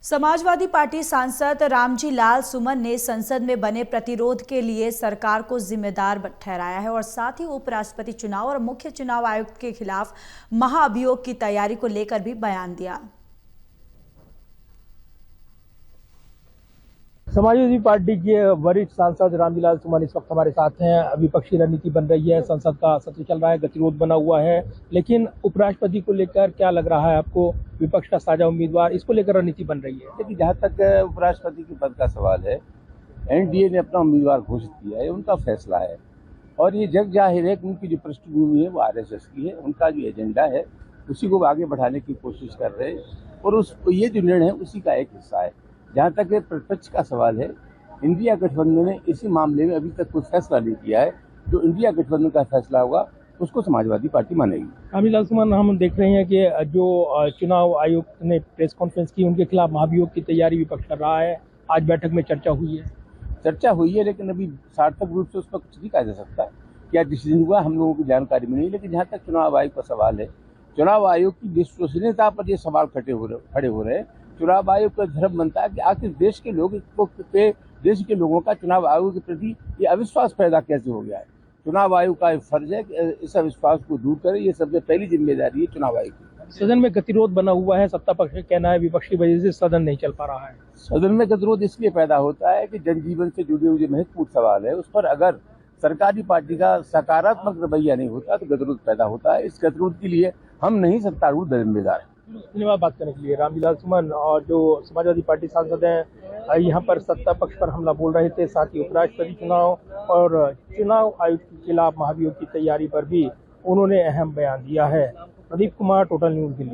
Samajwadi party सांसद रामजी लाल सुमन ने संसद में बने प्रतिरोध के लिए सरकार को जिम्मेदार ठहराया है और साथ ही उपराष्ट्रपति चुनाव और मुख्य चुनाव आयुक्त के खिलाफ महाअभियोग की तैयारी को लेकर भी बयान दिया। समाजवादी पार्टी के वरिष्ठ सांसद रामजी लाल सुमन इस वक्त हमारे साथ हैं। विपक्षी रणनीति बन रही है, संसद का सत्र चल रहा है, गतिरोध बना हुआ है, लेकिन उपराष्ट्रपति को लेकर क्या लग रहा है आपको? विपक्ष का साझा उम्मीदवार, इसको लेकर रणनीति बन रही है। देखिए, जहाँ तक उपराष्ट्रपति के पद का सवाल है, एनडीए ने अपना उम्मीदवार घोषित किया है, उनका फैसला है और ये जग जाहिर है कि उनकी जो पृष्ठभूमि है वो आरएसएस की है। उनका जो एजेंडा है उसी को आगे बढ़ाने की कोशिश कर रहे हैं और ये जो निर्णय है उसी का एक हिस्सा है। जहाँ तक प्रतिपक्ष का सवाल है, इंडिया गठबंधन ने इसी मामले में अभी तक कोई फैसला नहीं किया है। जो इंडिया गठबंधन का फैसला होगा उसको समाजवादी पार्टी मानेगी। रामजी लाल सुमन, हम देख रहे हैं कि जो चुनाव आयुक्त ने प्रेस कॉन्फ्रेंस की, उनके खिलाफ महाभियोग की तैयारी विपक्ष कर रहा है। आज बैठक में चर्चा हुई है, लेकिन अभी सार्थक रूप से उस पर कुछ नहीं कहा जा सकता। क्या डिसीजन हुआ हम लोगों की जानकारी में नहीं। लेकिन जहाँ तक चुनाव आयोग का सवाल है, चुनाव आयोग की विश्वसनीयता पर ये सवाल खड़े हो रहे हैं। चुनाव आयोग का धर्म बनता है कि आखिर देश के लोगों का चुनाव आयोग के प्रति ये अविश्वास पैदा कैसे हो गया है। चुनाव आयोग का फर्ज है कि इस अविश्वास को दूर करे। ये सबसे पहली जिम्मेदारी है चुनाव आयोग की। सदन में गतिरोध बना हुआ है, सत्ता पक्ष का कहना है विपक्ष की वजह से सदन नहीं चल पा रहा है। सदन में गतिरोध इसलिए पैदा होता है कि जनजीवन से जुड़े हुए महत्वपूर्ण सवाल है, उस पर अगर सरकारी पार्टी का सकारात्मक रवैया नहीं होता तो गतिरोध पैदा होता है। इस गतिरोध के लिए हम नहीं, सत्तारूढ़ जिम्मेदार है। धन्यवाद बात करने के लिए। रामजी लाल सुमन और जो समाजवादी पार्टी सांसद हैं, यहाँ पर सत्ता पक्ष पर हमला बोल रहे थे, साथ ही उपराष्ट्रपति चुनाव और चुनाव आयुक्त के खिलाफ महाभियोग की तैयारी पर भी उन्होंने अहम बयान दिया है। Pradeep Kumar, total news Delhi.